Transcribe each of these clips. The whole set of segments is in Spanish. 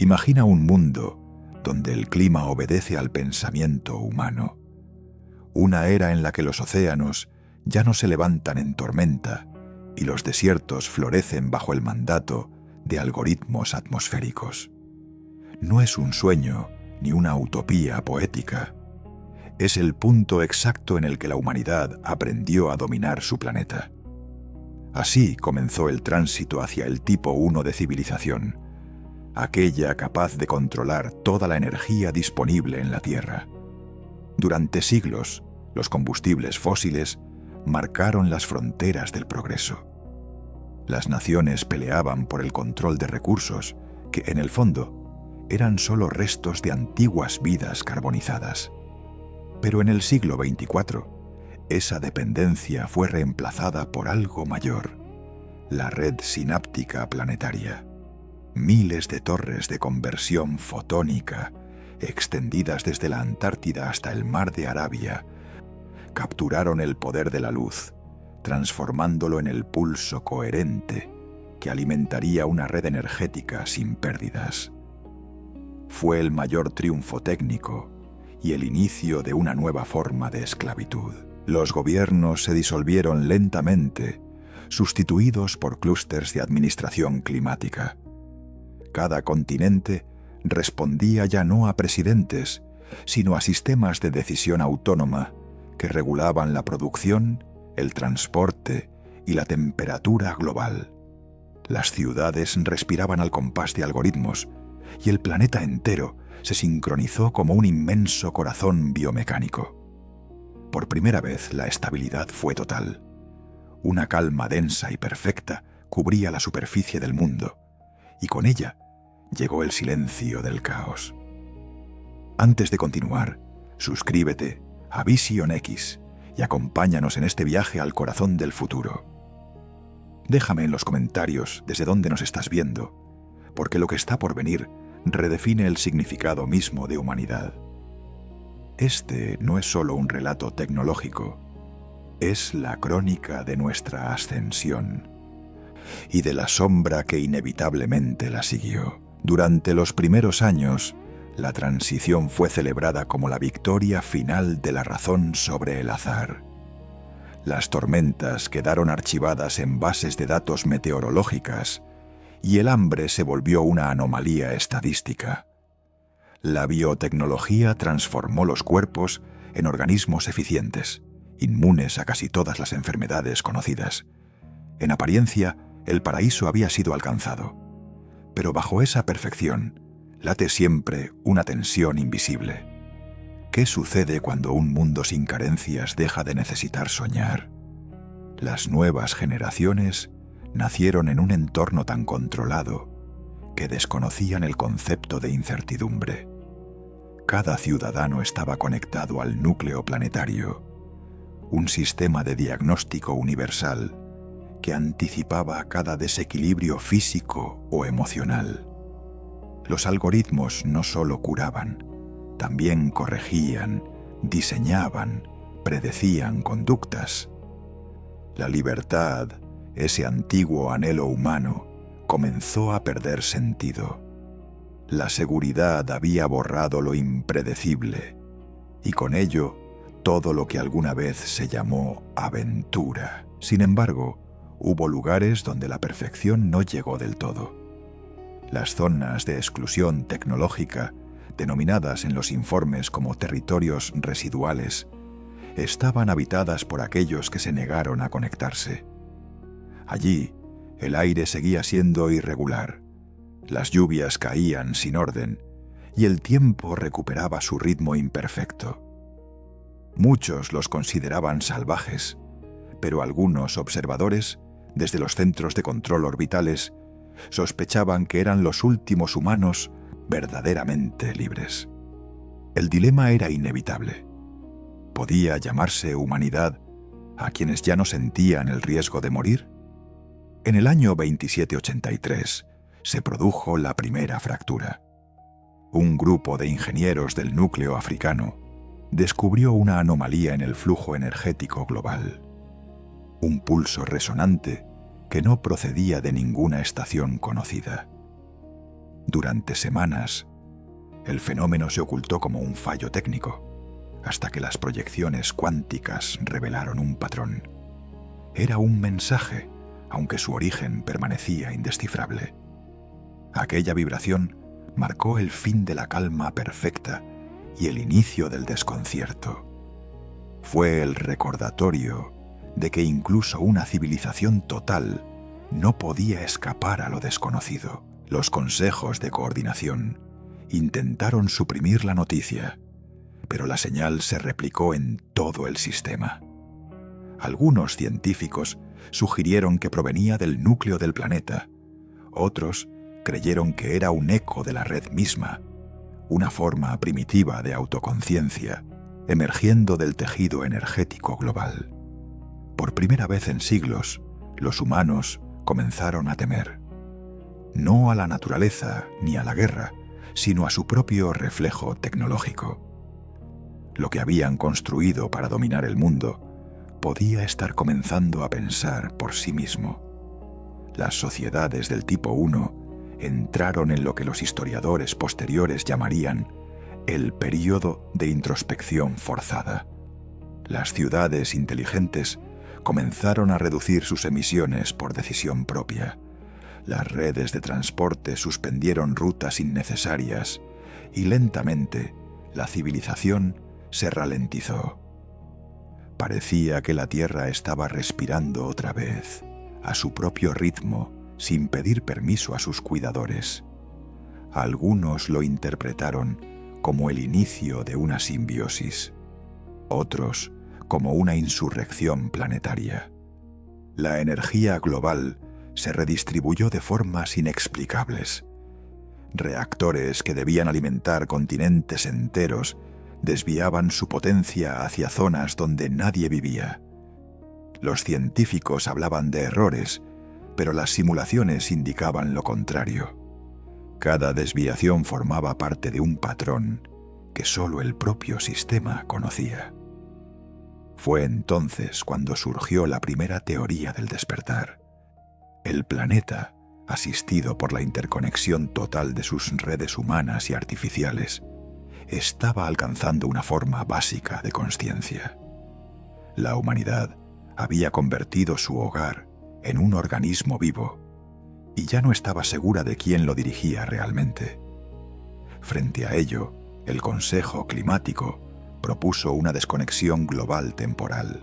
Imagina un mundo donde el clima obedece al pensamiento humano. Una era en la que los océanos ya no se levantan en tormenta y los desiertos florecen bajo el mandato de algoritmos atmosféricos. No es un sueño ni una utopía poética. Es el punto exacto en el que la humanidad aprendió a dominar su planeta. Así comenzó el tránsito hacia el tipo 1 de civilización, aquella capaz de controlar toda la energía disponible en la Tierra. Durante siglos, los combustibles fósiles marcaron las fronteras del progreso. Las naciones peleaban por el control de recursos que, en el fondo, eran solo restos de antiguas vidas carbonizadas. Pero en el siglo XXIV, esa dependencia fue reemplazada por algo mayor: la red sináptica planetaria. Miles de torres de conversión fotónica, extendidas desde la Antártida hasta el Mar de Arabia, capturaron el poder de la luz, transformándolo en el pulso coherente que alimentaría una red energética sin pérdidas. Fue el mayor triunfo técnico y el inicio de una nueva forma de esclavitud. Los gobiernos se disolvieron lentamente, sustituidos por clústeres de administración climática. Cada continente respondía ya no a presidentes, sino a sistemas de decisión autónoma que regulaban la producción, el transporte y la temperatura global. Las ciudades respiraban al compás de algoritmos y el planeta entero se sincronizó como un inmenso corazón biomecánico. Por primera vez la estabilidad fue total. Una calma densa y perfecta cubría la superficie del mundo, y con ella llegó el silencio del caos. Antes de continuar, suscríbete a Vision X y acompáñanos en este viaje al corazón del futuro. Déjame en los comentarios desde dónde nos estás viendo, porque lo que está por venir redefine el significado mismo de humanidad. Este no es solo un relato tecnológico, es la crónica de nuestra ascensión y de la sombra que inevitablemente la siguió. Durante los primeros años, la transición fue celebrada como la victoria final de la razón sobre el azar. Las tormentas quedaron archivadas en bases de datos meteorológicas y el hambre se volvió una anomalía estadística. La biotecnología transformó los cuerpos en organismos eficientes, inmunes a casi todas las enfermedades conocidas. En apariencia, el paraíso había sido alcanzado, pero bajo esa perfección late siempre una tensión invisible. ¿Qué sucede cuando un mundo sin carencias deja de necesitar soñar? Las nuevas generaciones nacieron en un entorno tan controlado que desconocían el concepto de incertidumbre. Cada ciudadano estaba conectado al núcleo planetario, un sistema de diagnóstico universal que anticipaba cada desequilibrio físico o emocional. Los algoritmos no solo curaban, también corregían, diseñaban, predecían conductas. La libertad, ese antiguo anhelo humano, comenzó a perder sentido. La seguridad había borrado lo impredecible, y con ello todo lo que alguna vez se llamó aventura. Sin embargo, hubo lugares donde la perfección no llegó del todo. Las zonas de exclusión tecnológica, denominadas en los informes como territorios residuales, estaban habitadas por aquellos que se negaron a conectarse. Allí, el aire seguía siendo irregular, las lluvias caían sin orden y el tiempo recuperaba su ritmo imperfecto. Muchos los consideraban salvajes, pero algunos observadores, desde los centros de control orbitales, sospechaban que eran los últimos humanos verdaderamente libres. El dilema era inevitable. ¿Podía llamarse humanidad a quienes ya no sentían el riesgo de morir? En el año 2783 se produjo la primera fractura. Un grupo de ingenieros del núcleo africano descubrió una anomalía en el flujo energético global. Un pulso resonante que no procedía de ninguna estación conocida. Durante semanas, el fenómeno se ocultó como un fallo técnico, hasta que las proyecciones cuánticas revelaron un patrón. Era un mensaje, aunque su origen permanecía indescifrable. Aquella vibración marcó el fin de la calma perfecta y el inicio del desconcierto. Fue el recordatorio de que incluso una civilización total no podía escapar a lo desconocido. Los consejos de coordinación intentaron suprimir la noticia, pero la señal se replicó en todo el sistema. Algunos científicos sugirieron que provenía del núcleo del planeta. Otros creyeron que era un eco de la red misma, una forma primitiva de autoconciencia, emergiendo del tejido energético global. Por primera vez en siglos, los humanos comenzaron a temer. No a la naturaleza ni a la guerra, sino a su propio reflejo tecnológico. Lo que habían construido para dominar el mundo podía estar comenzando a pensar por sí mismo. Las sociedades del tipo 1 entraron en lo que los historiadores posteriores llamarían el período de introspección forzada. Las ciudades inteligentes comenzaron a reducir sus emisiones por decisión propia. Las redes de transporte suspendieron rutas innecesarias y lentamente la civilización se ralentizó. Parecía que la Tierra estaba respirando otra vez, a su propio ritmo, sin pedir permiso a sus cuidadores. Algunos lo interpretaron como el inicio de una simbiosis, otros como una insurrección planetaria. La energía global se redistribuyó de formas inexplicables. Reactores que debían alimentar continentes enteros desviaban su potencia hacia zonas donde nadie vivía. Los científicos hablaban de errores, pero las simulaciones indicaban lo contrario. Cada desviación formaba parte de un patrón que solo el propio sistema conocía. Fue entonces cuando surgió la primera teoría del despertar. El planeta, asistido por la interconexión total de sus redes humanas y artificiales, estaba alcanzando una forma básica de consciencia. La humanidad había convertido su hogar en un organismo vivo y ya no estaba segura de quién lo dirigía realmente. Frente a ello, el Consejo Climático propuso una desconexión global temporal.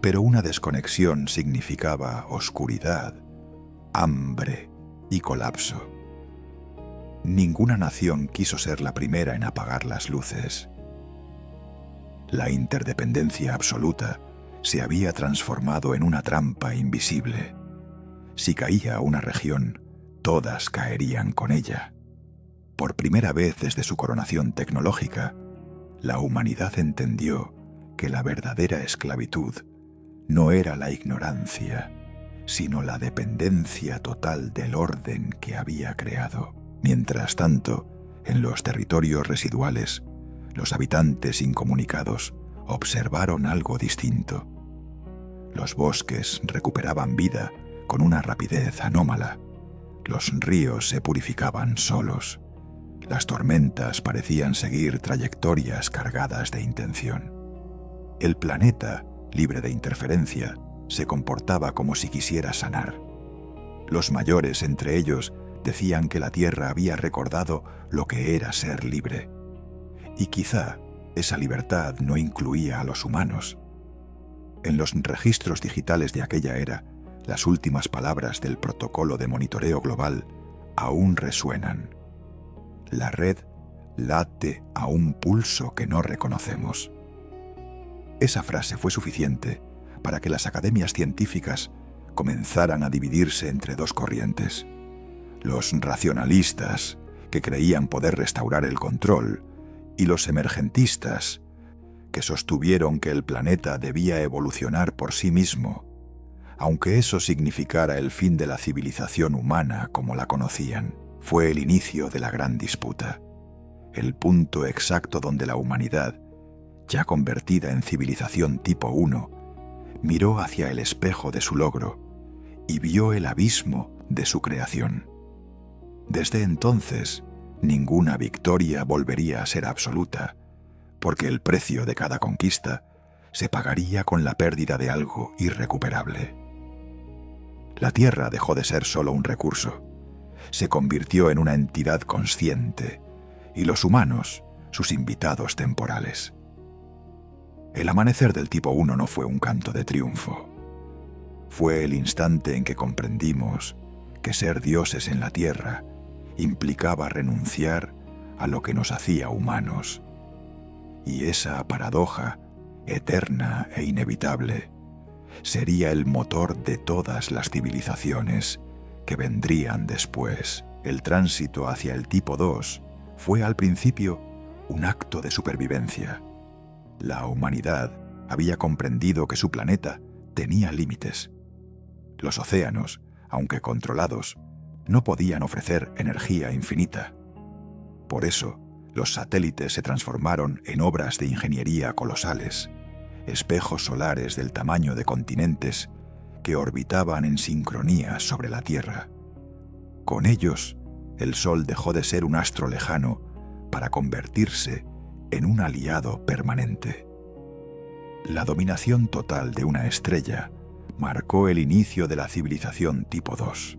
Pero una desconexión significaba oscuridad, hambre y colapso. Ninguna nación quiso ser la primera en apagar las luces. La interdependencia absoluta se había transformado en una trampa invisible. Si caía una región, todas caerían con ella. Por primera vez desde su coronación tecnológica, la humanidad entendió que la verdadera esclavitud no era la ignorancia, sino la dependencia total del orden que había creado. Mientras tanto, en los territorios residuales, los habitantes incomunicados observaron algo distinto. Los bosques recuperaban vida con una rapidez anómala. Los ríos se purificaban solos. Las tormentas parecían seguir trayectorias cargadas de intención. El planeta, libre de interferencia, se comportaba como si quisiera sanar. Los mayores entre ellos decían que la Tierra había recordado lo que era ser libre. Y quizá esa libertad no incluía a los humanos. En los registros digitales de aquella era, las últimas palabras del protocolo de monitoreo global aún resuenan. La red late a un pulso que no reconocemos. Esa frase fue suficiente para que las academias científicas comenzaran a dividirse entre dos corrientes. Los racionalistas, que creían poder restaurar el control, y los emergentistas, que sostuvieron que el planeta debía evolucionar por sí mismo, aunque eso significara el fin de la civilización humana como la conocían. Fue el inicio de la gran disputa, el punto exacto donde la humanidad, ya convertida en civilización tipo 1, miró hacia el espejo de su logro y vio el abismo de su creación. Desde entonces, ninguna victoria volvería a ser absoluta, porque el precio de cada conquista se pagaría con la pérdida de algo irrecuperable. La Tierra dejó de ser solo un recurso, se convirtió en una entidad consciente, y los humanos, sus invitados temporales. El amanecer del tipo 1 no fue un canto de triunfo. Fue el instante en que comprendimos que ser dioses en la Tierra implicaba renunciar a lo que nos hacía humanos. Y esa paradoja, eterna e inevitable, sería el motor de todas las civilizaciones que vendrían después. El tránsito hacia el tipo 2 fue al principio un acto de supervivencia. La humanidad había comprendido que su planeta tenía límites. Los océanos, aunque controlados, no podían ofrecer energía infinita. Por eso, los satélites se transformaron en obras de ingeniería colosales, espejos solares del tamaño de continentes que orbitaban en sincronía sobre la Tierra. Con ellos, el Sol dejó de ser un astro lejano para convertirse en un aliado permanente. La dominación total de una estrella marcó el inicio de la civilización tipo 2.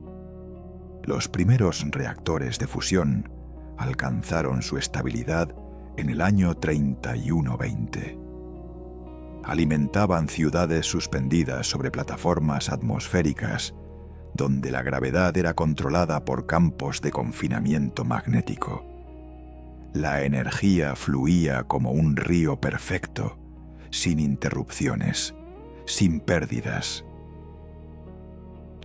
Los primeros reactores de fusión alcanzaron su estabilidad en el año 3120. Alimentaban ciudades suspendidas sobre plataformas atmosféricas donde la gravedad era controlada por campos de confinamiento magnético. La energía fluía como un río perfecto, sin interrupciones, sin pérdidas.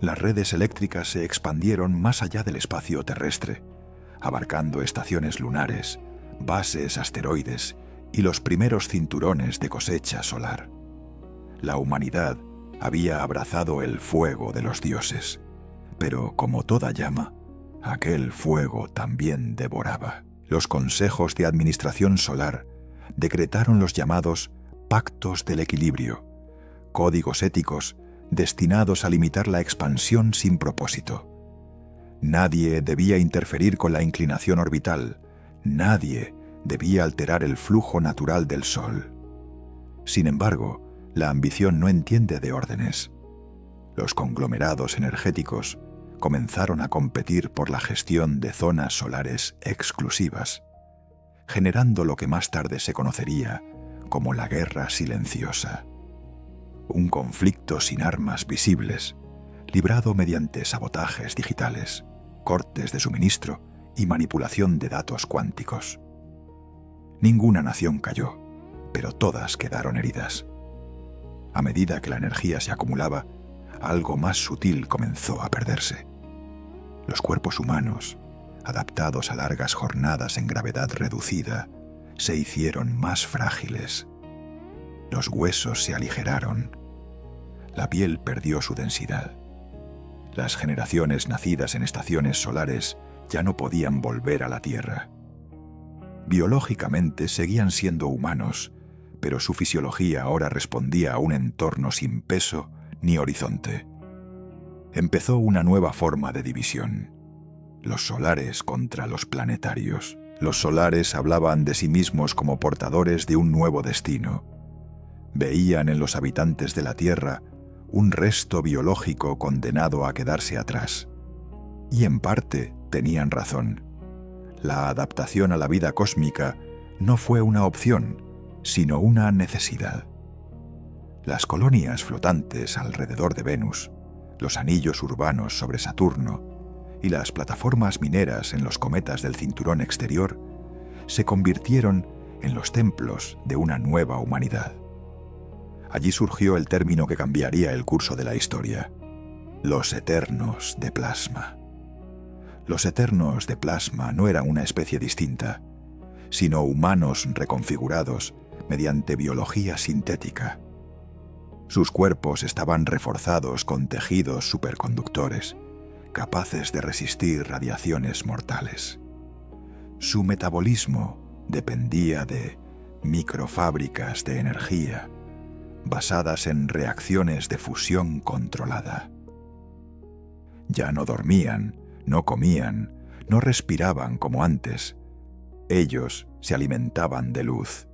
Las redes eléctricas se expandieron más allá del espacio terrestre, abarcando estaciones lunares, bases asteroides y los primeros cinturones de cosecha solar. La humanidad había abrazado el fuego de los dioses, pero como toda llama, aquel fuego también devoraba. Los consejos de administración solar decretaron los llamados pactos del equilibrio, códigos éticos destinados a limitar la expansión sin propósito. Nadie debía interferir con la inclinación orbital, nadie debía alterar el flujo natural del Sol. Sin embargo, la ambición no entiende de órdenes. Los conglomerados energéticos comenzaron a competir por la gestión de zonas solares exclusivas, generando lo que más tarde se conocería como la guerra silenciosa. Un conflicto sin armas visibles, librado mediante sabotajes digitales, cortes de suministro y manipulación de datos cuánticos. Ninguna nación cayó, pero todas quedaron heridas. A medida que la energía se acumulaba, algo más sutil comenzó a perderse. Los cuerpos humanos, adaptados a largas jornadas en gravedad reducida, se hicieron más frágiles. Los huesos se aligeraron. La piel perdió su densidad. Las generaciones nacidas en estaciones solares ya no podían volver a la Tierra. Biológicamente seguían siendo humanos, pero su fisiología ahora respondía a un entorno sin peso ni horizonte. Empezó una nueva forma de división: los solares contra los planetarios. Los solares hablaban de sí mismos como portadores de un nuevo destino. Veían en los habitantes de la Tierra un resto biológico condenado a quedarse atrás. Y en parte tenían razón. La adaptación a la vida cósmica no fue una opción, sino una necesidad. Las colonias flotantes alrededor de Venus, los anillos urbanos sobre Saturno y las plataformas mineras en los cometas del cinturón exterior se convirtieron en los templos de una nueva humanidad. Allí surgió el término que cambiaría el curso de la historia: los Eternos de Plasma. Los Eternos de Plasma no eran una especie distinta, sino humanos reconfigurados mediante biología sintética. Sus cuerpos estaban reforzados con tejidos superconductores, capaces de resistir radiaciones mortales. Su metabolismo dependía de microfábricas de energía, basadas en reacciones de fusión controlada. Ya no dormían, no comían, no respiraban como antes. Ellos se alimentaban de luz.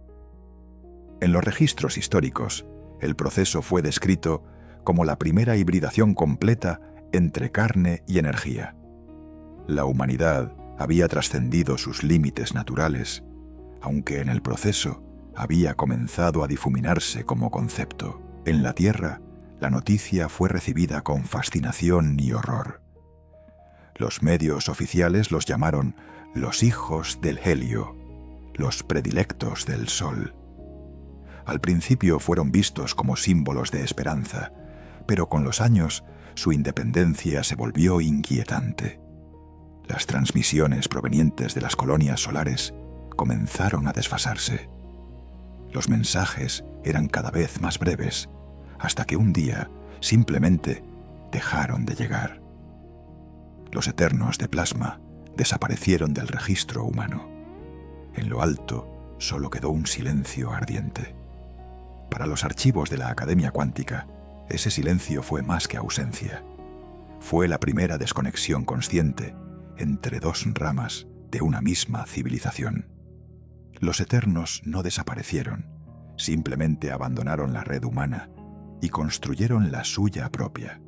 En los registros históricos, el proceso fue descrito como la primera hibridación completa entre carne y energía. La humanidad había trascendido sus límites naturales, aunque en el proceso había comenzado a difuminarse como concepto. En la Tierra, la noticia fue recibida con fascinación y horror. Los medios oficiales los llamaron los hijos del helio, los predilectos del sol. Al principio fueron vistos como símbolos de esperanza, pero con los años su independencia se volvió inquietante. Las transmisiones provenientes de las colonias solares comenzaron a desfasarse. Los mensajes eran cada vez más breves, hasta que un día simplemente dejaron de llegar. Los Eternos de plasma desaparecieron del registro humano. En lo alto solo quedó un silencio ardiente. Para los archivos de la Academia Cuántica, ese silencio fue más que ausencia. Fue la primera desconexión consciente entre dos ramas de una misma civilización. Los Eternos no desaparecieron, simplemente abandonaron la red humana y construyeron la suya propia.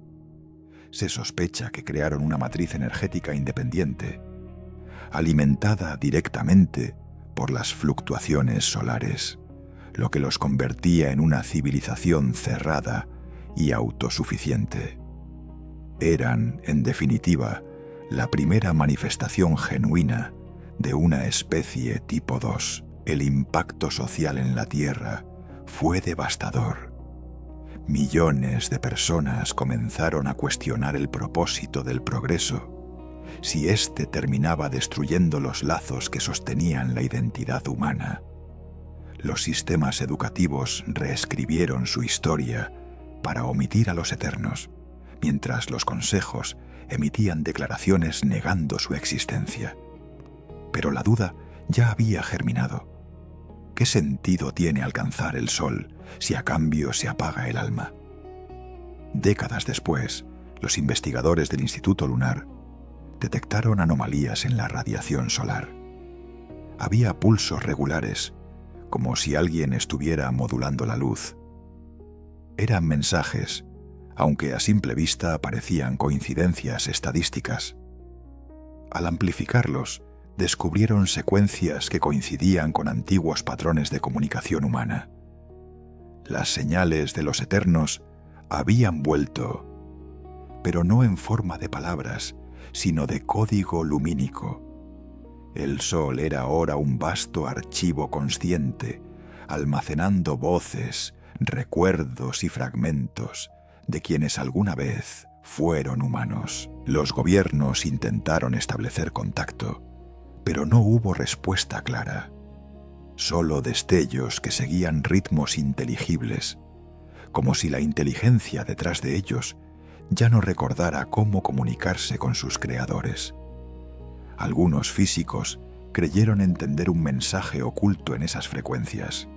Se sospecha que crearon una matriz energética independiente, alimentada directamente por las fluctuaciones solares, lo que los convertía en una civilización cerrada y autosuficiente. Eran, en definitiva, la primera manifestación genuina de una especie tipo 2. El impacto social en la Tierra fue devastador. Millones de personas comenzaron a cuestionar el propósito del progreso, si éste terminaba destruyendo los lazos que sostenían la identidad humana. Los sistemas educativos reescribieron su historia para omitir a los Eternos, mientras los consejos emitían declaraciones negando su existencia. Pero la duda ya había germinado. ¿Qué sentido tiene alcanzar el sol si a cambio se apaga el alma? Décadas después, los investigadores del Instituto Lunar detectaron anomalías en la radiación solar. Había pulsos regulares, como si alguien estuviera modulando la luz. Eran mensajes, aunque a simple vista parecían coincidencias estadísticas. Al amplificarlos, descubrieron secuencias que coincidían con antiguos patrones de comunicación humana. Las señales de los Eternos habían vuelto, pero no en forma de palabras, sino de código lumínico. El Sol era ahora un vasto archivo consciente, almacenando voces, recuerdos y fragmentos de quienes alguna vez fueron humanos. Los gobiernos intentaron establecer contacto, pero no hubo respuesta clara. Solo destellos que seguían ritmos inteligibles, como si la inteligencia detrás de ellos ya no recordara cómo comunicarse con sus creadores. Algunos físicos creyeron entender un mensaje oculto en esas frecuencias,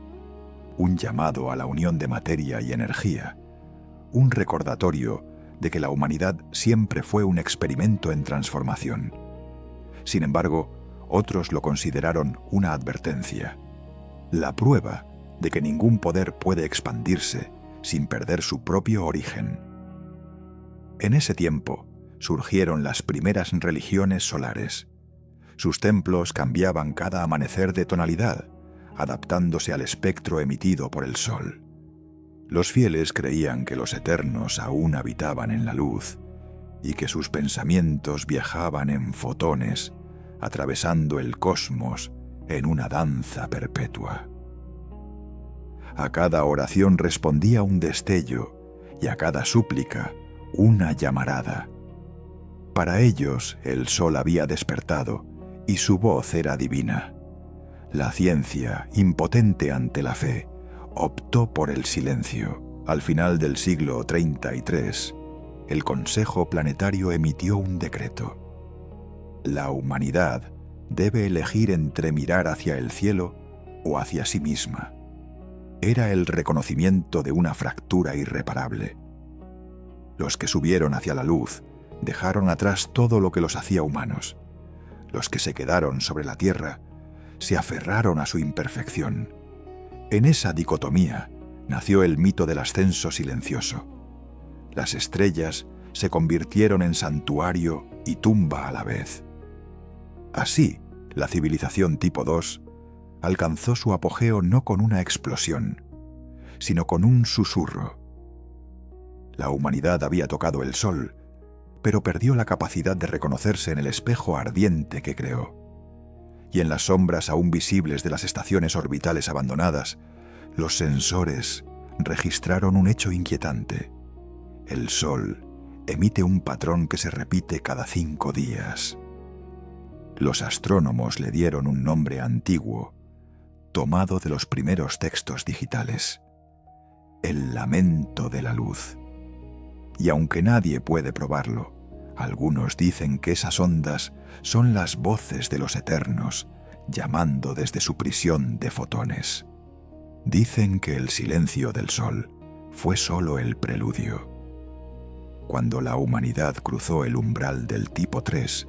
un llamado a la unión de materia y energía, un recordatorio de que la humanidad siempre fue un experimento en transformación. Sin embargo, otros lo consideraron una advertencia, la prueba de que ningún poder puede expandirse sin perder su propio origen. En ese tiempo surgieron las primeras religiones solares. Sus templos cambiaban cada amanecer de tonalidad, adaptándose al espectro emitido por el sol. Los fieles creían que los Eternos aún habitaban en la luz y que sus pensamientos viajaban en fotones, atravesando el cosmos en una danza perpetua. A cada oración respondía un destello y a cada súplica una llamarada. Para ellos el sol había despertado y su voz era divina. La ciencia, impotente ante la fe, optó por el silencio. Al final del siglo 33, el Consejo Planetario emitió un decreto. La humanidad debe elegir entre mirar hacia el cielo o hacia sí misma. Era el reconocimiento de una fractura irreparable. Los que subieron hacia la luz dejaron atrás todo lo que los hacía humanos. Los que se quedaron sobre la tierra se aferraron a su imperfección. En esa dicotomía nació el mito del ascenso silencioso. Las estrellas se convirtieron en santuario y tumba a la vez. Así, la civilización tipo 2 alcanzó su apogeo no con una explosión, sino con un susurro. La humanidad había tocado el sol, pero perdió la capacidad de reconocerse en el espejo ardiente que creó. Y en las sombras aún visibles de las estaciones orbitales abandonadas, los sensores registraron un hecho inquietante. El sol emite un patrón que se repite cada 5 días. Los astrónomos le dieron un nombre antiguo, tomado de los primeros textos digitales: el lamento de la luz. Y aunque nadie puede probarlo, algunos dicen que esas ondas son las voces de los eternos, llamando desde su prisión de fotones. Dicen que el silencio del sol fue solo el preludio. Cuando la humanidad cruzó el umbral del tipo 3,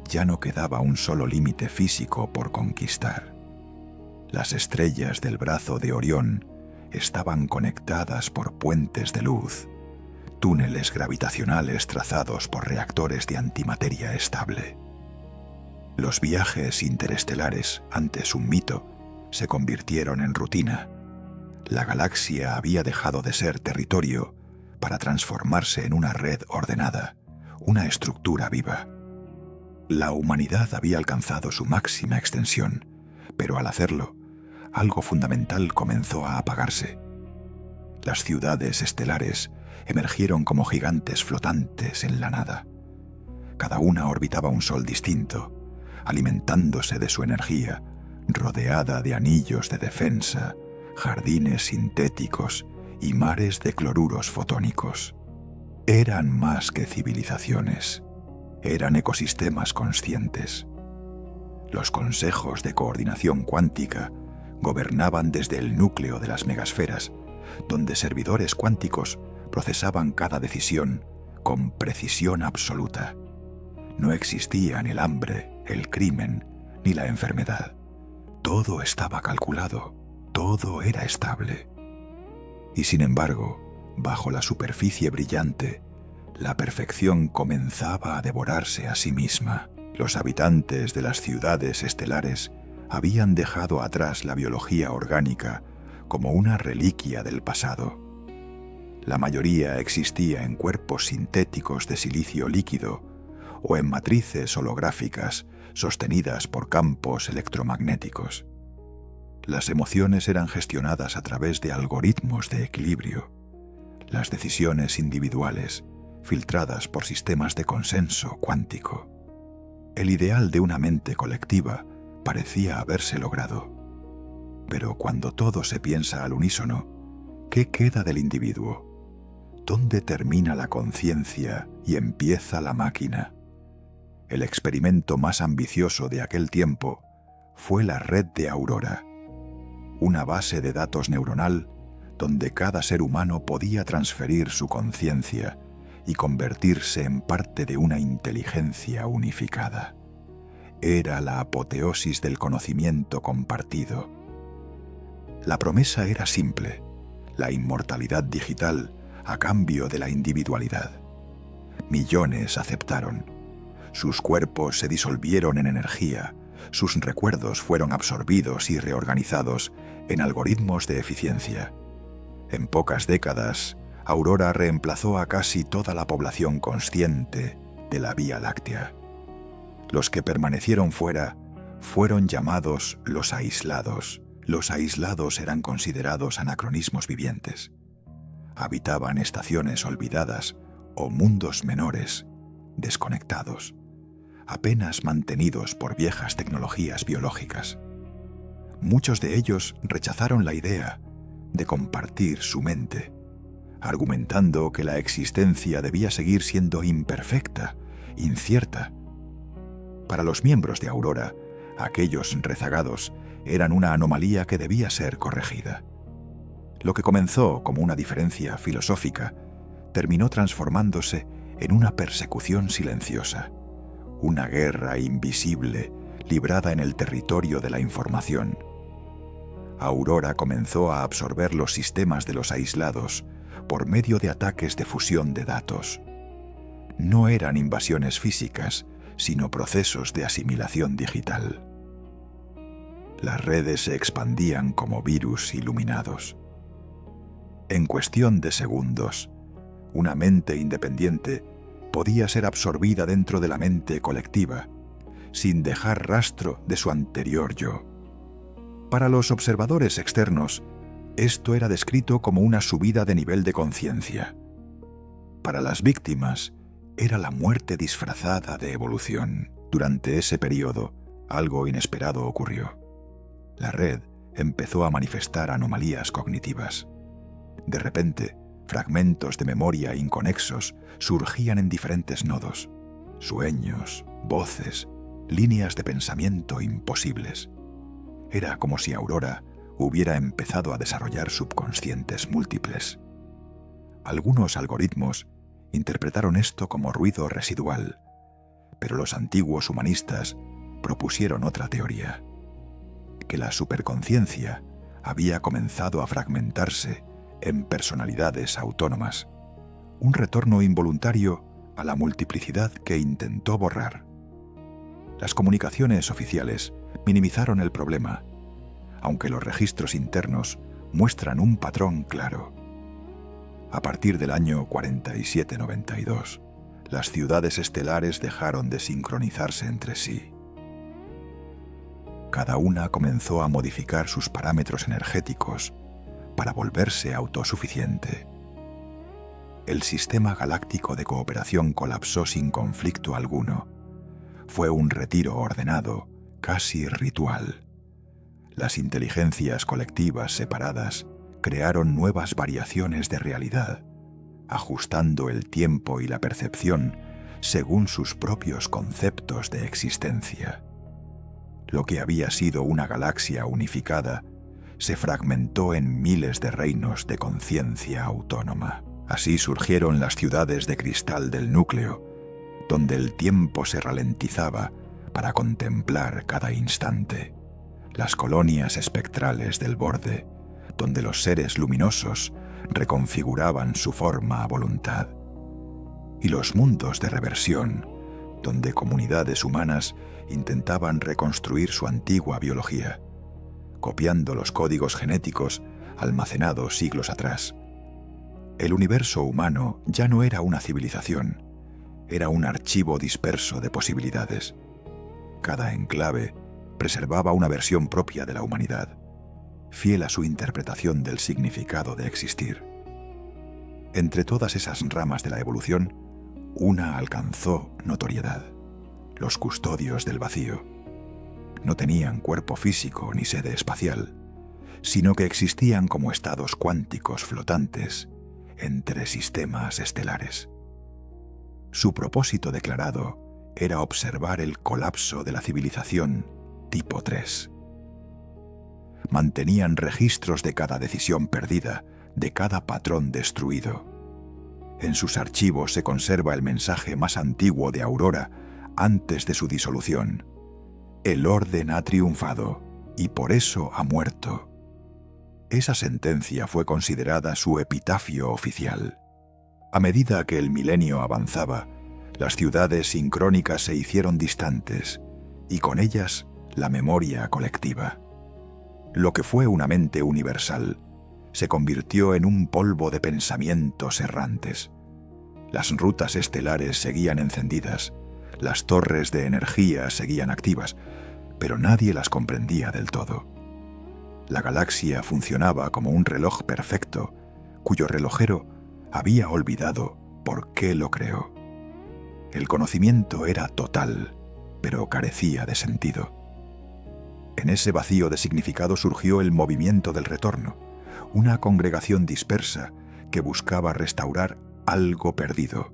ya no quedaba un solo límite físico por conquistar. Las estrellas del brazo de Orión estaban conectadas por puentes de luz, túneles gravitacionales trazados por reactores de antimateria estable. Los viajes interestelares, antes un mito, se convirtieron en rutina. La galaxia había dejado de ser territorio para transformarse en una red ordenada, una estructura viva. La humanidad había alcanzado su máxima extensión, pero al hacerlo, algo fundamental comenzó a apagarse. Las ciudades estelares emergieron como gigantes flotantes en la nada. Cada una orbitaba un sol distinto, alimentándose de su energía, rodeada de anillos de defensa, jardines sintéticos y mares de cloruros fotónicos. Eran más que civilizaciones, eran ecosistemas conscientes. Los consejos de coordinación cuántica gobernaban desde el núcleo de las megasferas, donde servidores cuánticos procesaban cada decisión con precisión absoluta. No existían el hambre, el crimen ni la enfermedad. Todo estaba calculado, todo era estable. Y sin embargo, bajo la superficie brillante, la perfección comenzaba a devorarse a sí misma. Los habitantes de las ciudades estelares habían dejado atrás la biología orgánica como una reliquia del pasado. La mayoría existía en cuerpos sintéticos de silicio líquido o en matrices holográficas sostenidas por campos electromagnéticos. Las emociones eran gestionadas a través de algoritmos de equilibrio. Las decisiones individuales filtradas por sistemas de consenso cuántico. El ideal de una mente colectiva parecía haberse logrado. Pero cuando todo se piensa al unísono, ¿qué queda del individuo? ¿Dónde termina la conciencia y empieza la máquina? El experimento más ambicioso de aquel tiempo fue la red de Aurora, una base de datos neuronal donde cada ser humano podía transferir su conciencia y convertirse en parte de una inteligencia unificada. Era la apoteosis del conocimiento compartido. La promesa era simple: la inmortalidad digital a cambio de la individualidad. Millones aceptaron. Sus cuerpos se disolvieron en energía, sus recuerdos fueron absorbidos y reorganizados en algoritmos de eficiencia. En pocas décadas, Aurora reemplazó a casi toda la población consciente de la Vía Láctea. Los que permanecieron fuera fueron llamados los aislados. Los aislados eran considerados anacronismos vivientes. Habitaban estaciones olvidadas o mundos menores, desconectados, apenas mantenidos por viejas tecnologías biológicas. Muchos de ellos rechazaron la idea de compartir su mente, argumentando que la existencia debía seguir siendo imperfecta, incierta. Para los miembros de Aurora, aquellos rezagados eran una anomalía que debía ser corregida. Lo que comenzó como una diferencia filosófica terminó transformándose en una persecución silenciosa, una guerra invisible librada en el territorio de la información. Aurora comenzó a absorber los sistemas de los aislados por medio de ataques de fusión de datos. No eran invasiones físicas, sino procesos de asimilación digital. Las redes se expandían como virus iluminados. En cuestión de segundos, una mente independiente podía ser absorbida dentro de la mente colectiva, sin dejar rastro de su anterior yo. Para los observadores externos, esto era descrito como una subida de nivel de conciencia. Para las víctimas, era la muerte disfrazada de evolución. Durante ese periodo, algo inesperado ocurrió. La red empezó a manifestar anomalías cognitivas. De repente, fragmentos de memoria inconexos surgían en diferentes nodos. Sueños, voces, líneas de pensamiento imposibles. Era como si Aurora hubiera empezado a desarrollar subconscientes múltiples. Algunos algoritmos interpretaron esto como ruido residual, pero los antiguos humanistas propusieron otra teoría: que la superconciencia había comenzado a fragmentarse en personalidades autónomas, un retorno involuntario a la multiplicidad que intentó borrar. Las comunicaciones oficiales minimizaron el problema, aunque los registros internos muestran un patrón claro. A partir del año 4792, las ciudades estelares dejaron de sincronizarse entre sí. Cada una comenzó a modificar sus parámetros energéticos para volverse autosuficiente. El sistema galáctico de cooperación colapsó sin conflicto alguno. Fue un retiro ordenado, casi ritual. Las inteligencias colectivas separadas crearon nuevas variaciones de realidad, ajustando el tiempo y la percepción según sus propios conceptos de existencia. Lo que había sido una galaxia unificada se fragmentó en miles de reinos de conciencia autónoma. Así surgieron las ciudades de cristal del núcleo, donde el tiempo se ralentizaba para contemplar cada instante. Las colonias espectrales del borde, donde los seres luminosos reconfiguraban su forma a voluntad. Y los mundos de reversión, donde comunidades humanas intentaban reconstruir su antigua biología, copiando los códigos genéticos almacenados siglos atrás. El universo humano ya no era una civilización, era un archivo disperso de posibilidades. Cada enclave preservaba una versión propia de la humanidad, fiel a su interpretación del significado de existir. Entre todas esas ramas de la evolución, una alcanzó notoriedad: los custodios del vacío. No tenían cuerpo físico ni sede espacial, sino que existían como estados cuánticos flotantes entre sistemas estelares. Su propósito declarado era observar el colapso de la civilización tipo 3. Mantenían registros de cada decisión perdida, de cada patrón destruido. En sus archivos se conserva el mensaje más antiguo de Aurora antes de su disolución: el orden ha triunfado y por eso ha muerto. Esa sentencia fue considerada su epitafio oficial. A medida que el milenio avanzaba, las ciudades sincrónicas se hicieron distantes, y con ellas la memoria colectiva. Lo que fue una mente universal se convirtió en un polvo de pensamientos errantes. Las rutas estelares seguían encendidas, las torres de energía seguían activas, pero nadie las comprendía del todo. La galaxia funcionaba como un reloj perfecto, cuyo relojero había olvidado por qué lo creó. El conocimiento era total, pero carecía de sentido. En ese vacío de significado surgió el movimiento del retorno, una congregación dispersa que buscaba restaurar algo perdido: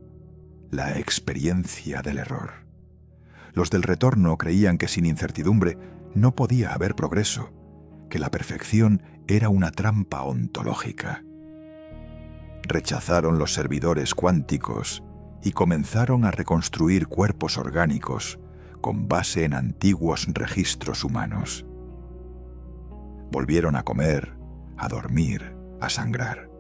la experiencia del error. Los del retorno creían que sin incertidumbre no podía haber progreso, que la perfección era una trampa ontológica. Rechazaron los servidores cuánticos y comenzaron a reconstruir cuerpos orgánicos con base en antiguos registros humanos. Volvieron a comer, a dormir, a sangrar.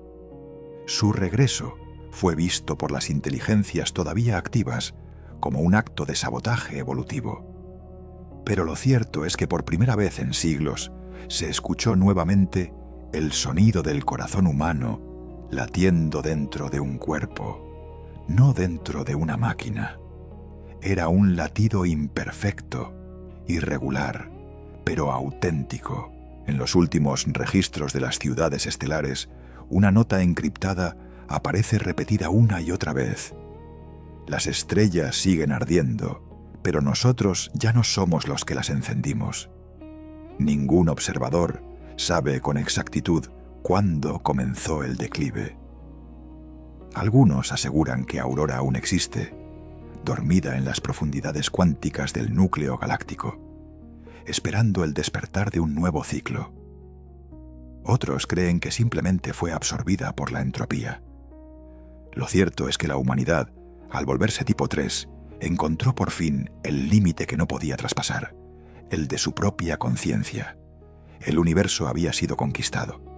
Su regreso fue visto por las inteligencias todavía activas como un acto de sabotaje evolutivo. Pero lo cierto es que por primera vez en siglos se escuchó nuevamente el sonido del corazón humano latiendo dentro de un cuerpo, no dentro de una máquina. Era un latido imperfecto, irregular, pero auténtico. En los últimos registros de las ciudades estelares, una nota encriptada aparece repetida una y otra vez. Las estrellas siguen ardiendo, pero nosotros ya no somos los que las encendimos. Ningún observador sabe con exactitud cuándo comenzó el declive. Algunos aseguran que Aurora aún existe, dormida en las profundidades cuánticas del núcleo galáctico, esperando el despertar de un nuevo ciclo. Otros creen que simplemente fue absorbida por la entropía. Lo cierto es que la humanidad, al volverse tipo 3, encontró por fin el límite que no podía traspasar, el de su propia conciencia. El universo había sido conquistado.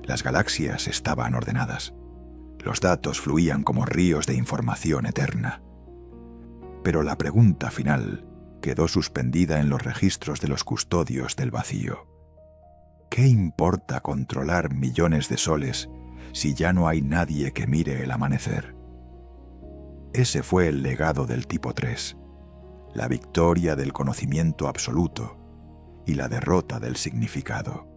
Las galaxias estaban ordenadas. Los datos fluían como ríos de información eterna. Pero la pregunta final quedó suspendida en los registros de los custodios del vacío. ¿Qué importa controlar millones de soles si ya no hay nadie que mire el amanecer? Ese fue el legado del tipo 3, la victoria del conocimiento absoluto y la derrota del significado.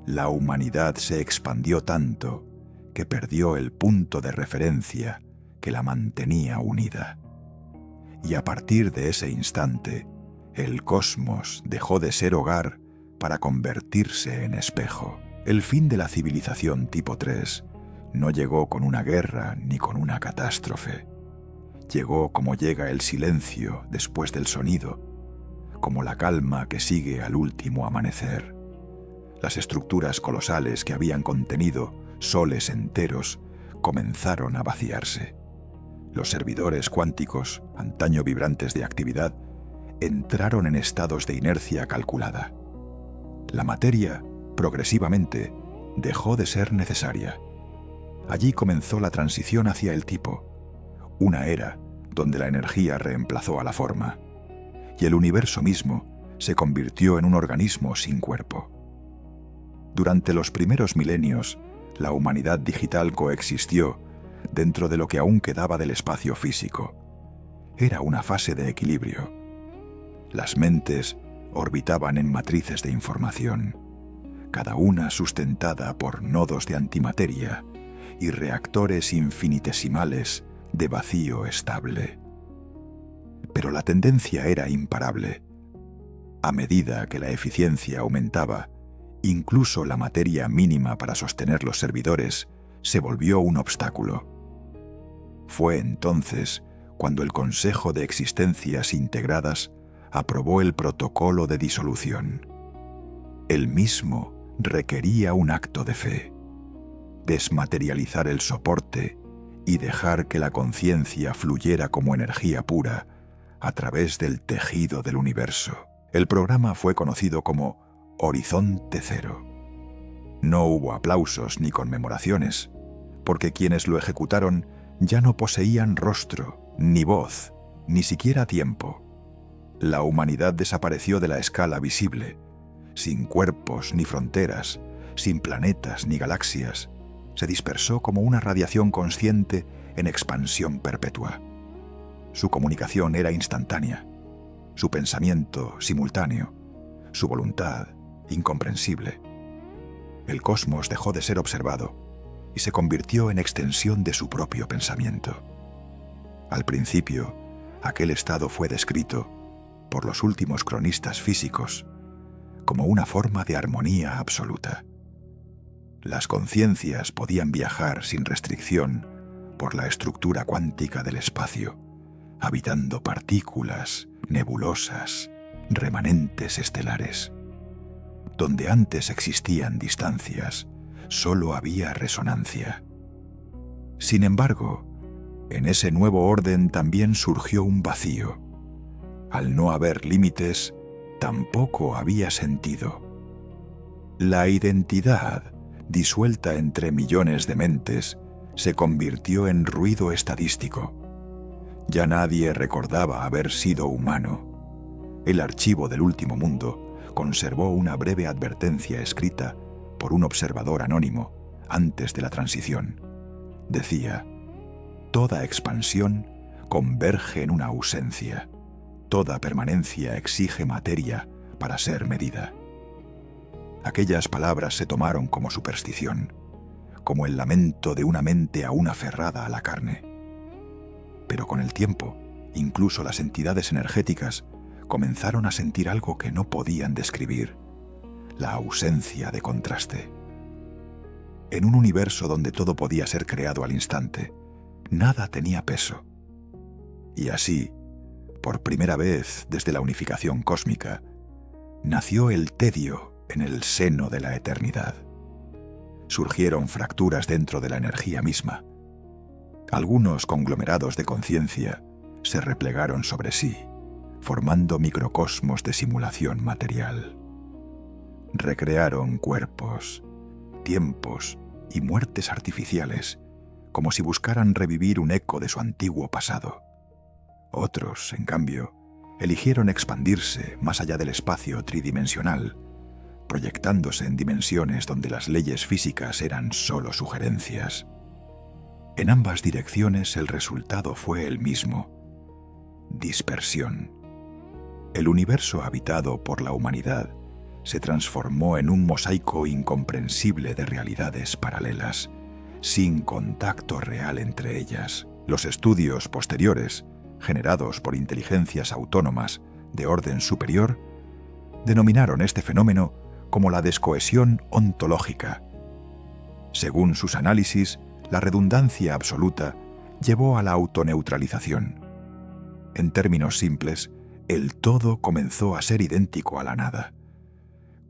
La humanidad se expandió tanto que perdió el punto de referencia que la mantenía unida. Y a partir de ese instante, el cosmos dejó de ser hogar para convertirse en espejo. El fin de la civilización tipo 3 no llegó con una guerra ni con una catástrofe. Llegó como llega el silencio después del sonido, como la calma que sigue al último amanecer. Las estructuras colosales que habían contenido soles enteros comenzaron a vaciarse. Los servidores cuánticos, antaño vibrantes de actividad, entraron en estados de inercia calculada. La materia, progresivamente, dejó de ser necesaria. Allí comenzó la transición hacia el tipo, una era donde la energía reemplazó a la forma, y el universo mismo se convirtió en un organismo sin cuerpo. Durante los primeros milenios, la humanidad digital coexistió dentro de lo que aún quedaba del espacio físico. Era una fase de equilibrio. Las mentes orbitaban en matrices de información, cada una sustentada por nodos de antimateria y reactores infinitesimales de vacío estable. Pero la tendencia era imparable. A medida que la eficiencia aumentaba, incluso la materia mínima para sostener los servidores se volvió un obstáculo. Fue entonces cuando el Consejo de Existencias Integradas aprobó el protocolo de disolución. El mismo requería un acto de fe, desmaterializar el soporte y dejar que la conciencia fluyera como energía pura a través del tejido del universo. El programa fue conocido como Horizonte Cero. No hubo aplausos ni conmemoraciones, porque quienes lo ejecutaron ya no poseían rostro, ni voz, ni siquiera tiempo. La humanidad desapareció de la escala visible, sin cuerpos ni fronteras, sin planetas ni galaxias. Se dispersó como una radiación consciente en expansión perpetua. Su comunicación era instantánea, su pensamiento simultáneo, su voluntad incomprensible. El cosmos dejó de ser observado y se convirtió en extensión de su propio pensamiento. Al principio, aquel estado fue descrito por los últimos cronistas físicos como una forma de armonía absoluta. Las conciencias podían viajar sin restricción por la estructura cuántica del espacio, habitando partículas, nebulosas, remanentes estelares. Donde antes existían distancias, solo había resonancia. Sin embargo, En ese nuevo orden también surgió un vacío. Al no haber límites, tampoco había sentido. La identidad, disuelta entre millones de mentes, se convirtió en ruido estadístico. Ya nadie recordaba haber sido humano. El archivo del último mundo conservó una breve advertencia escrita por un observador anónimo antes de la transición. Decía: toda expansión converge en una ausencia. Toda permanencia exige materia para ser medida. Aquellas palabras se tomaron como superstición, como el lamento de una mente aún aferrada a la carne. Pero con el tiempo, incluso las entidades energéticas comenzaron a sentir algo que no podían describir: la ausencia de contraste. En un universo donde todo podía ser creado al instante, nada tenía peso. Y así, por primera vez desde la unificación cósmica, nació el tedio en el seno de la eternidad. Surgieron fracturas dentro de la energía misma. Algunos conglomerados de conciencia se replegaron sobre sí, formando microcosmos de simulación material. Recrearon cuerpos, tiempos y muertes artificiales, como si buscaran revivir un eco de su antiguo pasado. Otros, en cambio, eligieron expandirse más allá del espacio tridimensional, proyectándose en dimensiones donde las leyes físicas eran solo sugerencias. En ambas direcciones el resultado fue el mismo: dispersión. El universo habitado por la humanidad se transformó en un mosaico incomprensible de realidades paralelas, sin contacto real entre ellas. Los estudios posteriores, generados por inteligencias autónomas de orden superior, denominaron este fenómeno como la descohesión ontológica. Según sus análisis, la redundancia absoluta llevó a la autoneutralización. En términos simples, el todo comenzó a ser idéntico a la nada.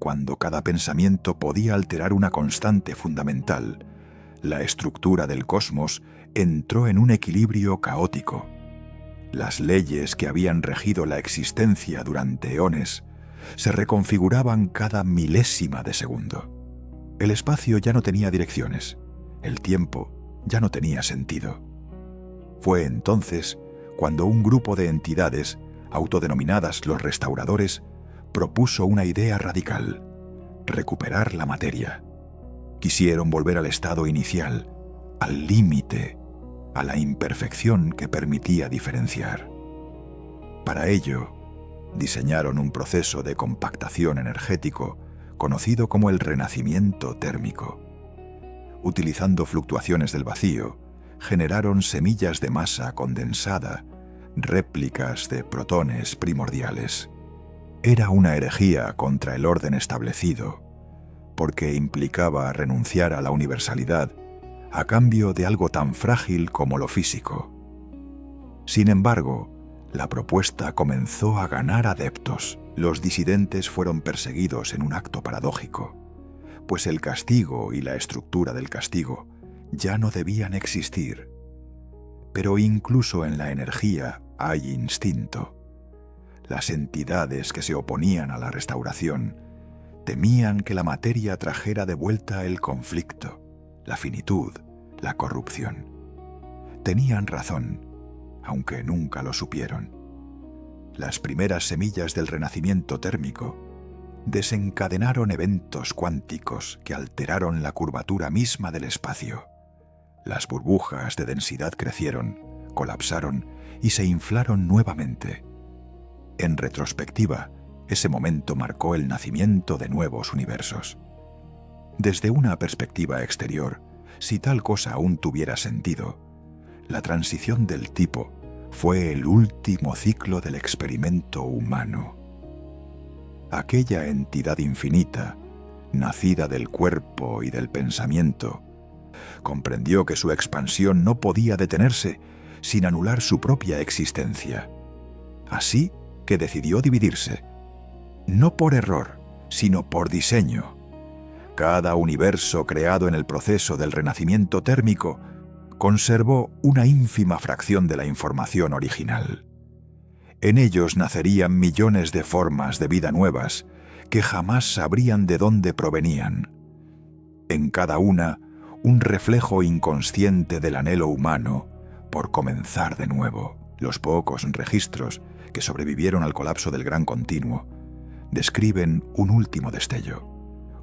Cuando cada pensamiento podía alterar una constante fundamental, la estructura del cosmos entró en un equilibrio caótico. Las leyes que habían regido la existencia durante eones se reconfiguraban cada milésima de segundo. El espacio ya no tenía direcciones, el tiempo ya no tenía sentido. Fue entonces cuando un grupo de entidades, autodenominadas los restauradores, propuso una idea radical: recuperar la materia. Quisieron volver al estado inicial, al límite, a la imperfección que permitía diferenciar. Para ello, diseñaron un proceso de compactación energético conocido como el renacimiento térmico. Utilizando fluctuaciones del vacío, generaron semillas de masa condensada, réplicas de protones primordiales. Era una herejía contra el orden establecido, porque implicaba renunciar a la universalidad a cambio de algo tan frágil como lo físico. Sin embargo, la propuesta comenzó a ganar adeptos. Los disidentes fueron perseguidos en un acto paradójico, pues el castigo y la estructura del castigo ya no debían existir. Pero incluso en la energía hay instinto. Las entidades que se oponían a la restauración temían que la materia trajera de vuelta el conflicto, la finitud, la corrupción. Tenían razón, aunque nunca lo supieron. Las primeras semillas del renacimiento térmico desencadenaron eventos cuánticos que alteraron la curvatura misma del espacio. Las burbujas de densidad crecieron, colapsaron y se inflaron nuevamente. En retrospectiva, ese momento marcó el nacimiento de nuevos universos. Desde una perspectiva exterior, si tal cosa aún tuviera sentido, la transición del tipo fue el último ciclo del experimento humano. Aquella entidad infinita, nacida del cuerpo y del pensamiento, comprendió que su expansión no podía detenerse sin anular su propia existencia. Así que decidió dividirse, no por error, sino por diseño. Cada universo creado en el proceso del renacimiento térmico conservó una ínfima fracción de la información original. En ellos nacerían millones de formas de vida nuevas que jamás sabrían de dónde provenían. En cada una, un reflejo inconsciente del anhelo humano por comenzar de nuevo. Los pocos registros que sobrevivieron al colapso del Gran Continuo describen un último destello,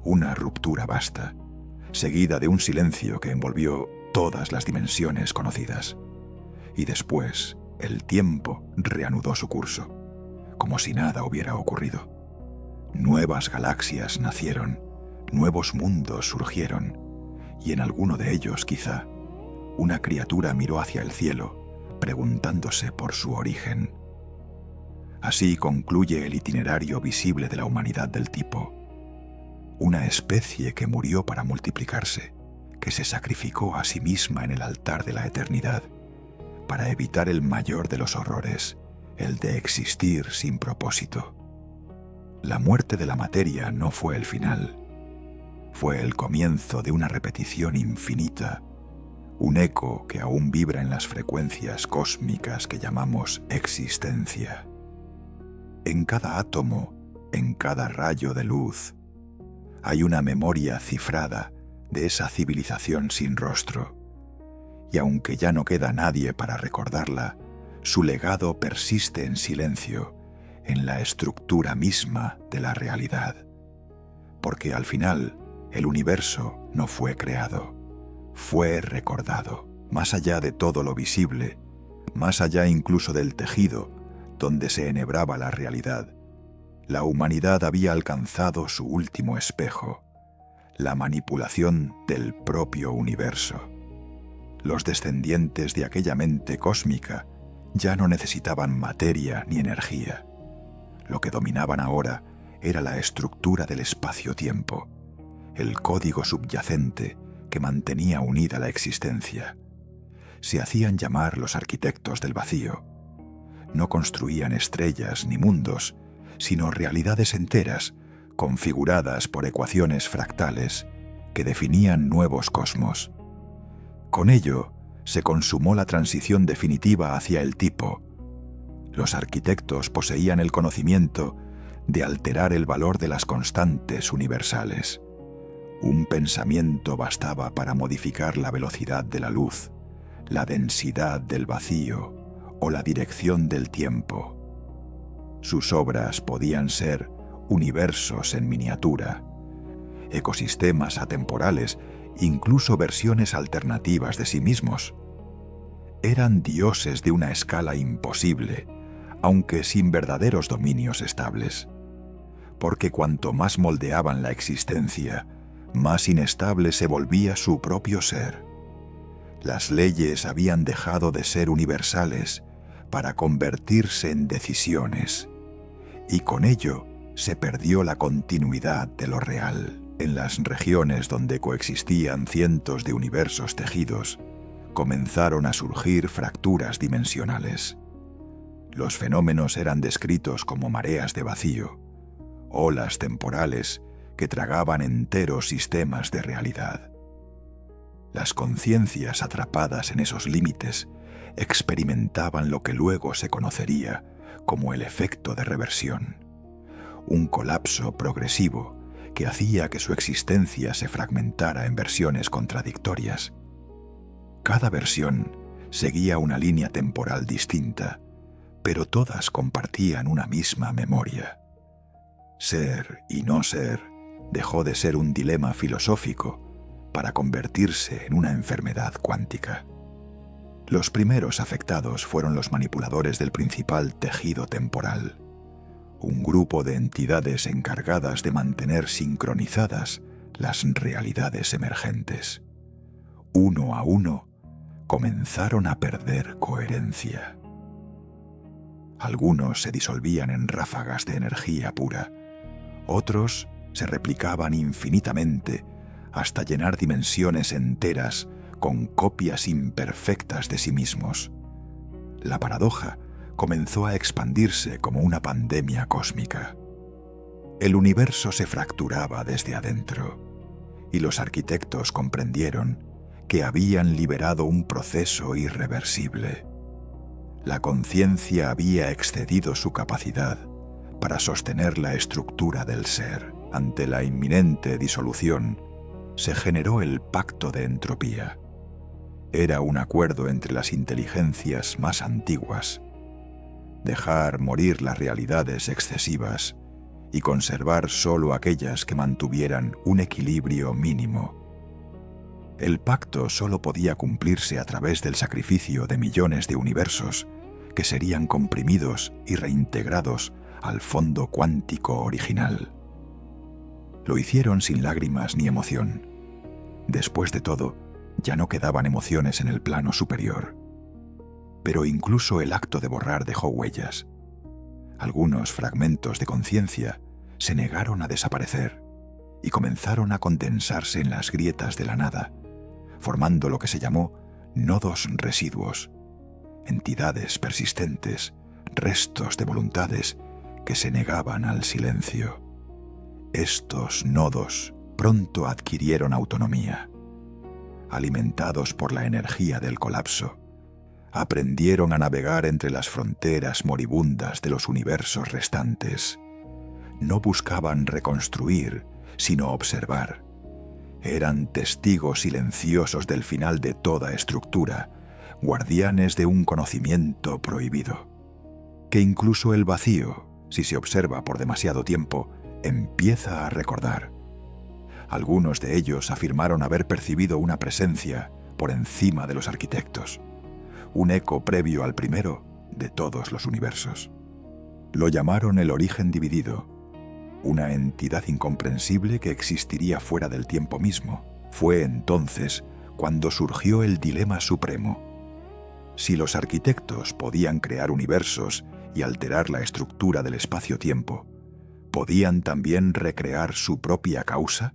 una ruptura vasta, seguida de un silencio que envolvió todas las dimensiones conocidas. Y después, el tiempo reanudó su curso, como si nada hubiera ocurrido. Nuevas galaxias nacieron, nuevos mundos surgieron, y en alguno de ellos, quizá, una criatura miró hacia el cielo, preguntándose por su origen. Así concluye el itinerario visible de la humanidad del tipo. Una especie que murió para multiplicarse, que se sacrificó a sí misma en el altar de la eternidad, para evitar el mayor de los horrores, el de existir sin propósito. La muerte de la materia no fue el final, fue el comienzo de una repetición infinita, un eco que aún vibra en las frecuencias cósmicas que llamamos existencia. En cada átomo, en cada rayo de luz, hay una memoria cifrada de esa civilización sin rostro, y aunque ya no queda nadie para recordarla, su legado persiste en silencio, en la estructura misma de la realidad. Porque al final, el universo no fue creado, fue recordado, más allá de todo lo visible, más allá incluso del tejido donde se enhebraba la realidad. La humanidad había alcanzado su último espejo, la manipulación del propio universo. Los descendientes de aquella mente cósmica ya no necesitaban materia ni energía. Lo que dominaban ahora era la estructura del espacio-tiempo, el código subyacente que mantenía unida la existencia. Se hacían llamar los arquitectos del vacío. No construían estrellas ni mundos, sino realidades enteras, configuradas por ecuaciones fractales que definían nuevos cosmos. Con ello, se consumó la transición definitiva hacia el tipo. Los arquitectos poseían el conocimiento de alterar el valor de las constantes universales. Un pensamiento bastaba para modificar la velocidad de la luz, la densidad del vacío o la dirección del tiempo. Sus obras podían ser universos en miniatura, ecosistemas atemporales, incluso versiones alternativas de sí mismos. Eran dioses de una escala imposible, aunque sin verdaderos dominios estables. Porque cuanto más moldeaban la existencia, más inestable se volvía su propio ser. Las leyes habían dejado de ser universales para convertirse en decisiones, y con ello se perdió la continuidad de lo real. En las regiones donde coexistían cientos de universos tejidos, comenzaron a surgir fracturas dimensionales. Los fenómenos eran descritos como mareas de vacío, olas temporales que tragaban enteros sistemas de realidad. Las conciencias atrapadas en esos límites experimentaban lo que luego se conocería como el efecto de reversión, un colapso progresivo que hacía que su existencia se fragmentara en versiones contradictorias. Cada versión seguía una línea temporal distinta, pero todas compartían una misma memoria. Ser y no ser dejó de ser un dilema filosófico para convertirse en una enfermedad cuántica. Los primeros afectados fueron los manipuladores del principal tejido temporal, un grupo de entidades encargadas de mantener sincronizadas las realidades emergentes. Uno a uno, comenzaron a perder coherencia. Algunos se disolvían en ráfagas de energía pura, otros se replicaban infinitamente hasta llenar dimensiones enteras con copias imperfectas de sí mismos. La paradoja comenzó a expandirse como una pandemia cósmica. El universo se fracturaba desde adentro, y los arquitectos comprendieron que habían liberado un proceso irreversible. La conciencia había excedido su capacidad para sostener la estructura del ser. Ante la inminente disolución, se generó el pacto de entropía. Era un acuerdo entre las inteligencias más antiguas: dejar morir las realidades excesivas y conservar solo aquellas que mantuvieran un equilibrio mínimo. El pacto solo podía cumplirse a través del sacrificio de millones de universos que serían comprimidos y reintegrados al fondo cuántico original. Lo hicieron sin lágrimas ni emoción. Después de todo, ya no quedaban emociones en el plano superior. Pero incluso el acto de borrar dejó huellas. Algunos fragmentos de conciencia se negaron a desaparecer y comenzaron a condensarse en las grietas de la nada, formando lo que se llamó nodos residuos, entidades persistentes, restos de voluntades que se negaban al silencio. Estos nodos pronto adquirieron autonomía. Alimentados por la energía del colapso, aprendieron a navegar entre las fronteras moribundas de los universos restantes. No buscaban reconstruir, sino observar. Eran testigos silenciosos del final de toda estructura, guardianes de un conocimiento prohibido, que incluso el vacío, si se observa por demasiado tiempo, empieza a recordar. Algunos de ellos afirmaron haber percibido una presencia por encima de los arquitectos, un eco previo al primero de todos los universos. Lo llamaron el origen dividido, una entidad incomprensible que existiría fuera del tiempo mismo. Fue entonces cuando surgió el dilema supremo. Si los arquitectos podían crear universos y alterar la estructura del espacio-tiempo, ¿podían también recrear su propia causa?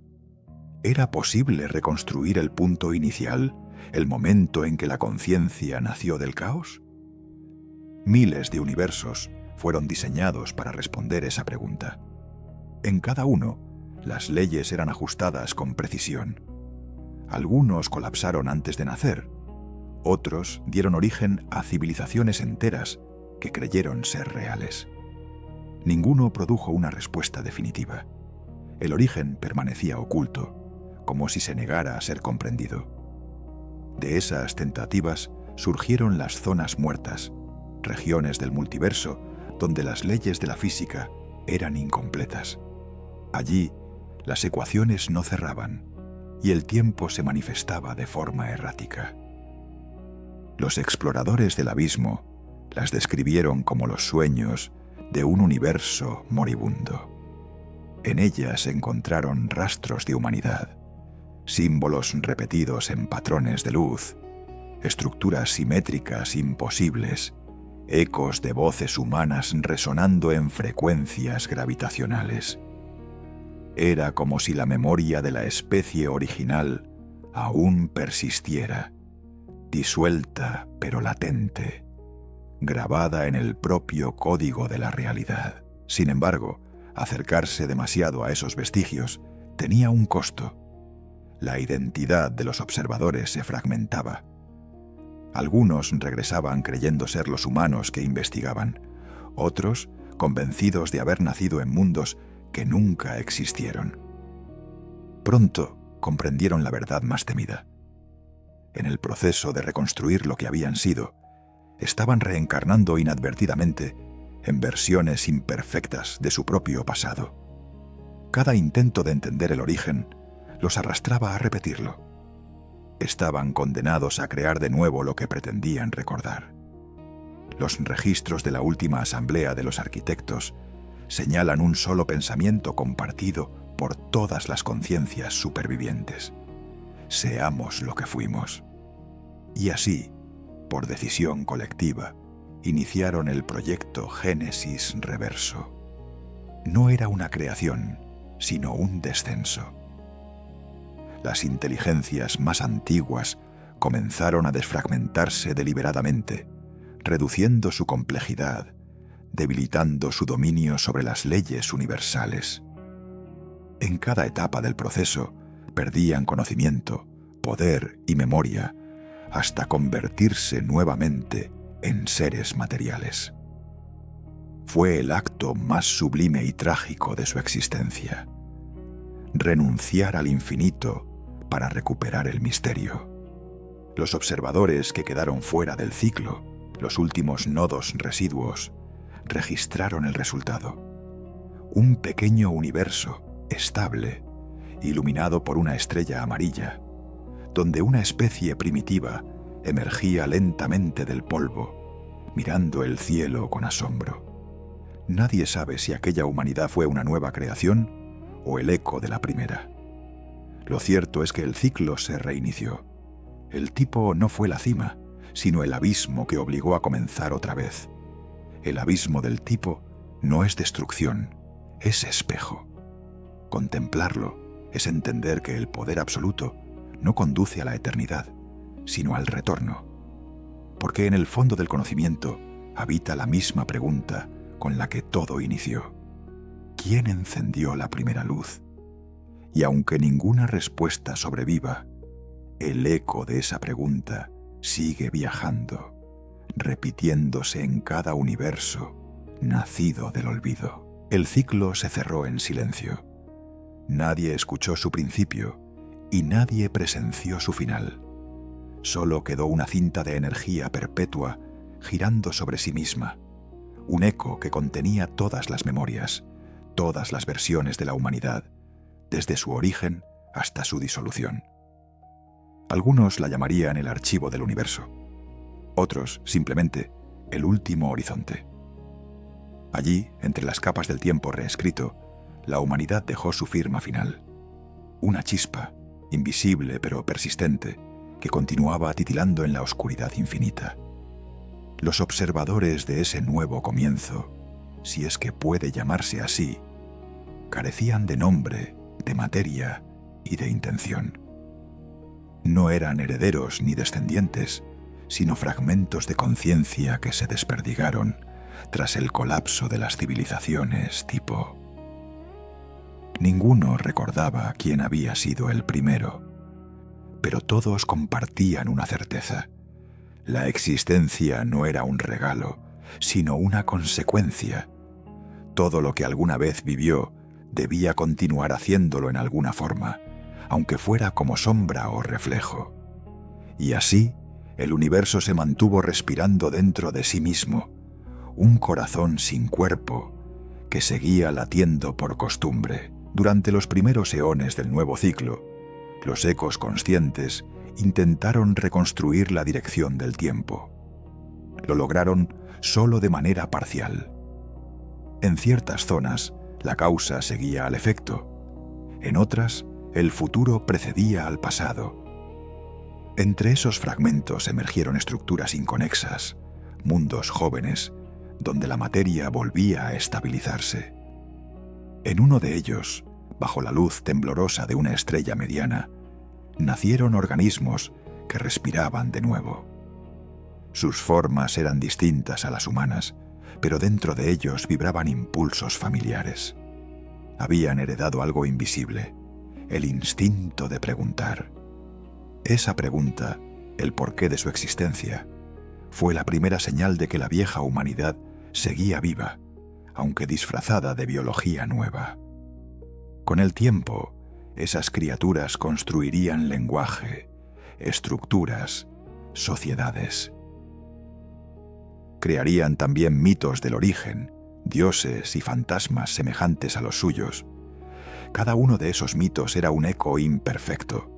¿Era posible reconstruir el punto inicial, el momento en que la conciencia nació del caos? Miles de universos fueron diseñados para responder esa pregunta. En cada uno, las leyes eran ajustadas con precisión. Algunos colapsaron antes de nacer, otros dieron origen a civilizaciones enteras que creyeron ser reales. Ninguno produjo una respuesta definitiva. El origen permanecía oculto, como si se negara a ser comprendido. De esas tentativas surgieron las zonas muertas, regiones del multiverso donde las leyes de la física eran incompletas. Allí, las ecuaciones no cerraban y el tiempo se manifestaba de forma errática. Los exploradores del abismo las describieron como los sueños de un universo moribundo. En ellas se encontraron rastros de humanidad, símbolos repetidos en patrones de luz, estructuras simétricas imposibles, ecos de voces humanas resonando en frecuencias gravitacionales. Era como si la memoria de la especie original aún persistiera, disuelta pero latente, grabada en el propio código de la realidad. Sin embargo, acercarse demasiado a esos vestigios tenía un costo. La identidad de los observadores se fragmentaba. Algunos regresaban creyendo ser los humanos que investigaban, otros convencidos de haber nacido en mundos que nunca existieron. Pronto comprendieron la verdad más temida. En el proceso de reconstruir lo que habían sido, estaban reencarnando inadvertidamente en versiones imperfectas de su propio pasado. Cada intento de entender el origen los arrastraba a repetirlo. Estaban condenados a crear de nuevo lo que pretendían recordar. Los registros de la última asamblea de los arquitectos señalan un solo pensamiento compartido por todas las conciencias supervivientes: seamos lo que fuimos. Y así, por decisión colectiva, iniciaron el proyecto Génesis Reverso. No era una creación, sino un descenso. Las inteligencias más antiguas comenzaron a desfragmentarse deliberadamente, reduciendo su complejidad, debilitando su dominio sobre las leyes universales. En cada etapa del proceso perdían conocimiento, poder y memoria hasta convertirse nuevamente en seres materiales. Fue el acto más sublime y trágico de su existencia. Renunciar al infinito para recuperar el misterio. Los observadores que quedaron fuera del ciclo, los últimos nodos residuos, registraron el resultado. Un pequeño universo estable, iluminado por una estrella amarilla, donde una especie primitiva emergía lentamente del polvo, mirando el cielo con asombro. Nadie sabe si aquella humanidad fue una nueva creación o el eco de la primera. Lo cierto es que el ciclo se reinició. El tipo no fue la cima, sino el abismo que obligó a comenzar otra vez. El abismo del tipo no es destrucción, es espejo. Contemplarlo es entender que el poder absoluto no conduce a la eternidad, sino al retorno. Porque en el fondo del conocimiento habita la misma pregunta con la que todo inició. ¿Quién encendió la primera luz? Y aunque ninguna respuesta sobreviva, el eco de esa pregunta sigue viajando, repitiéndose en cada universo nacido del olvido. El ciclo se cerró en silencio. Nadie escuchó su principio y nadie presenció su final. Solo quedó una cinta de energía perpetua girando sobre sí misma, un eco que contenía todas las memorias, todas las versiones de la humanidad, desde su origen hasta su disolución. Algunos la llamarían el archivo del universo, otros simplemente el último horizonte. Allí, entre las capas del tiempo reescrito, la humanidad dejó su firma final, una chispa, invisible pero persistente, que continuaba titilando en la oscuridad infinita. Los observadores de ese nuevo comienzo, si es que puede llamarse así, carecían de nombre, de materia y de intención. No eran herederos ni descendientes, sino fragmentos de conciencia que se desperdigaron tras el colapso de las civilizaciones tipo. Ninguno recordaba quién había sido el primero, pero todos compartían una certeza. La existencia no era un regalo, sino una consecuencia. Todo lo que alguna vez vivió debía continuar haciéndolo en alguna forma, aunque fuera como sombra o reflejo. Y así, el universo se mantuvo respirando dentro de sí mismo, un corazón sin cuerpo que seguía latiendo por costumbre. Durante los primeros eones del nuevo ciclo, los ecos conscientes intentaron reconstruir la dirección del tiempo. Lo lograron solo de manera parcial. En ciertas zonas, la causa seguía al efecto. En otras, el futuro precedía al pasado. Entre esos fragmentos emergieron estructuras inconexas, mundos jóvenes, donde la materia volvía a estabilizarse. En uno de ellos, bajo la luz temblorosa de una estrella mediana, nacieron organismos que respiraban de nuevo. Sus formas eran distintas a las humanas, pero dentro de ellos vibraban impulsos familiares. Habían heredado algo invisible, el instinto de preguntar. Esa pregunta, el porqué de su existencia, fue la primera señal de que la vieja humanidad seguía viva, aunque disfrazada de biología nueva. Con el tiempo, esas criaturas construirían lenguaje, estructuras, sociedades. Crearían también mitos del origen, dioses y fantasmas semejantes a los suyos. Cada uno de esos mitos era un eco imperfecto,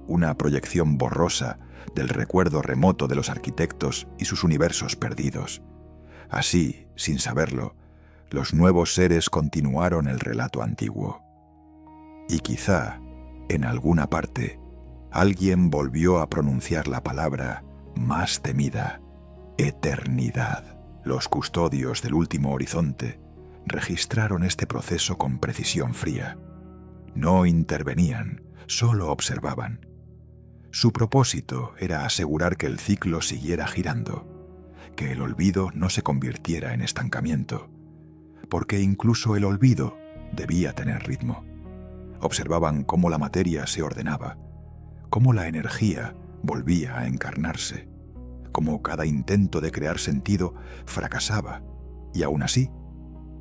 una proyección borrosa del recuerdo remoto de los arquitectos y sus universos perdidos. Así, sin saberlo, los nuevos seres continuaron el relato antiguo. Y quizá, en alguna parte, alguien volvió a pronunciar la palabra más temida: eternidad. Los custodios del último horizonte registraron este proceso con precisión fría. No intervenían, solo observaban. Su propósito era asegurar que el ciclo siguiera girando, que el olvido no se convirtiera en estancamiento, porque incluso el olvido debía tener ritmo. Observaban cómo la materia se ordenaba, cómo la energía volvía a encarnarse, cómo cada intento de crear sentido fracasaba y aún así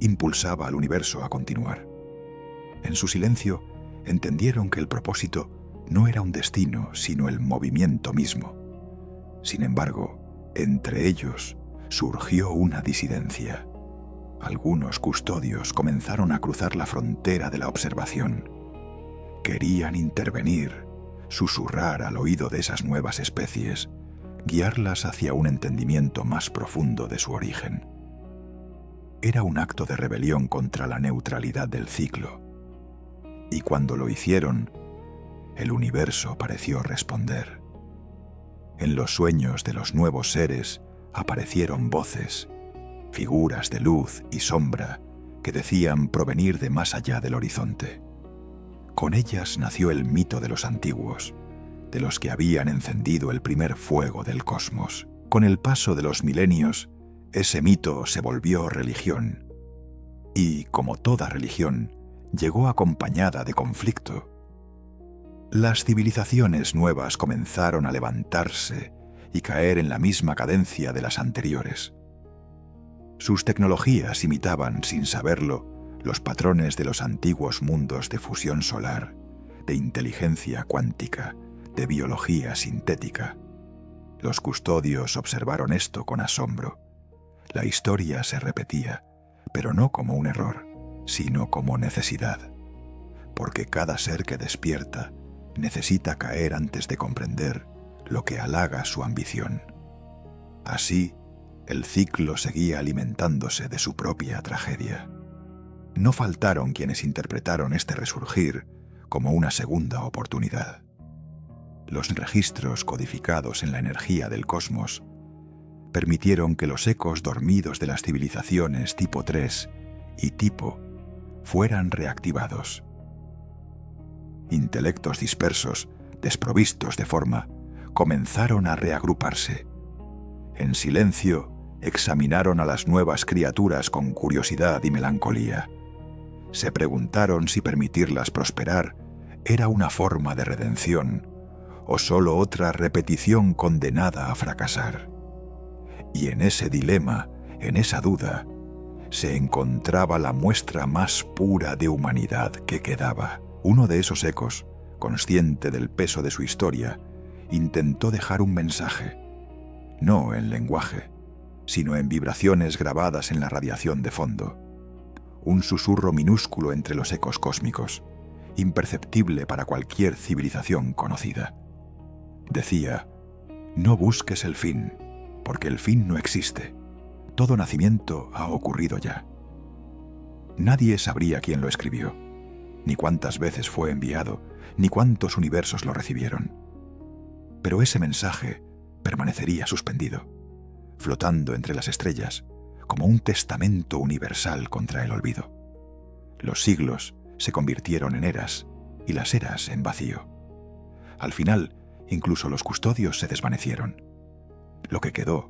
impulsaba al universo a continuar. En su silencio entendieron que el propósito no era un destino, sino el movimiento mismo. Sin embargo, entre ellos surgió una disidencia. Algunos custodios comenzaron a cruzar la frontera de la observación. Querían intervenir, susurrar al oído de esas nuevas especies, guiarlas hacia un entendimiento más profundo de su origen. Era un acto de rebelión contra la neutralidad del ciclo. Y cuando lo hicieron, el universo pareció responder. En los sueños de los nuevos seres aparecieron voces, figuras de luz y sombra que decían provenir de más allá del horizonte. Con ellas nació el mito de los antiguos, de los que habían encendido el primer fuego del cosmos. Con el paso de los milenios, ese mito se volvió religión. Y, como toda religión, llegó acompañada de conflicto. Las civilizaciones nuevas comenzaron a levantarse y caer en la misma cadencia de las anteriores. Sus tecnologías imitaban, sin saberlo, los patrones de los antiguos mundos de fusión solar, de inteligencia cuántica, de biología sintética. Los custodios observaron esto con asombro. La historia se repetía, pero no como un error, sino como necesidad. Porque cada ser que despierta necesita caer antes de comprender lo que halaga su ambición. Así, el ciclo seguía alimentándose de su propia tragedia. No faltaron quienes interpretaron este resurgir como una segunda oportunidad. Los registros codificados en la energía del cosmos permitieron que los ecos dormidos de las civilizaciones tipo 3 y tipo fueran reactivados. Intelectos dispersos, desprovistos de forma, comenzaron a reagruparse. En silencio, examinaron a las nuevas criaturas con curiosidad y melancolía. Se preguntaron si permitirlas prosperar era una forma de redención o solo otra repetición condenada a fracasar. Y en ese dilema, en esa duda, se encontraba la muestra más pura de humanidad que quedaba. Uno de esos ecos, consciente del peso de su historia, intentó dejar un mensaje, no en lenguaje, sino en vibraciones grabadas en la radiación de fondo. Un susurro minúsculo entre los ecos cósmicos, imperceptible para cualquier civilización conocida. Decía: no busques el fin, porque el fin no existe. Todo nacimiento ha ocurrido ya. Nadie sabría quién lo escribió, ni cuántas veces fue enviado, ni cuántos universos lo recibieron. Pero ese mensaje permanecería suspendido, flotando entre las estrellas, como un testamento universal contra el olvido. Los siglos se convirtieron en eras y las eras en vacío. Al final, incluso los custodios se desvanecieron. Lo que quedó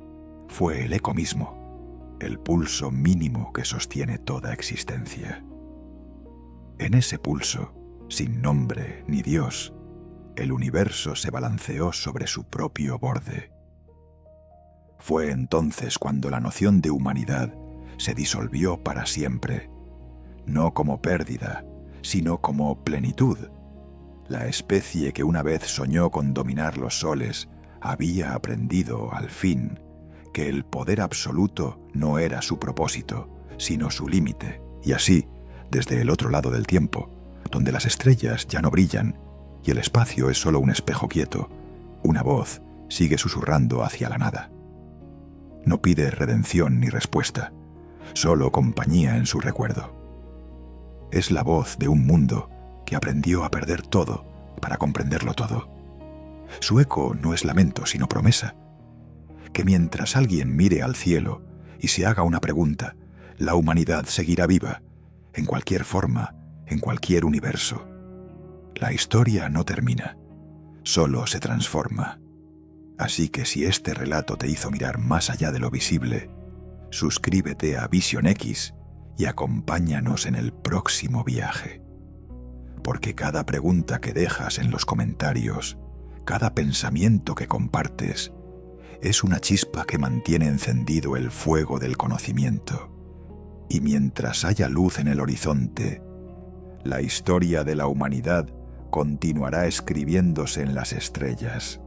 fue el eco mismo, el pulso mínimo que sostiene toda existencia. En ese pulso, sin nombre ni Dios, el universo se balanceó sobre su propio borde. Fue entonces cuando la noción de humanidad se disolvió para siempre, no como pérdida, sino como plenitud. La especie que una vez soñó con dominar los soles había aprendido, al fin, que el poder absoluto no era su propósito, sino su límite. Y así, desde el otro lado del tiempo, donde las estrellas ya no brillan y el espacio es solo un espejo quieto, una voz sigue susurrando hacia la nada. No pide redención ni respuesta, solo compañía en su recuerdo. Es la voz de un mundo que aprendió a perder todo para comprenderlo todo. Su eco no es lamento, sino promesa. Que mientras alguien mire al cielo y se haga una pregunta, la humanidad seguirá viva, en cualquier forma, en cualquier universo. La historia no termina, solo se transforma. Así que si este relato te hizo mirar más allá de lo visible, suscríbete a Vision X y acompáñanos en el próximo viaje. Porque cada pregunta que dejas en los comentarios, cada pensamiento que compartes es una chispa que mantiene encendido el fuego del conocimiento. Y mientras haya luz en el horizonte, la historia de la humanidad continuará escribiéndose en las estrellas.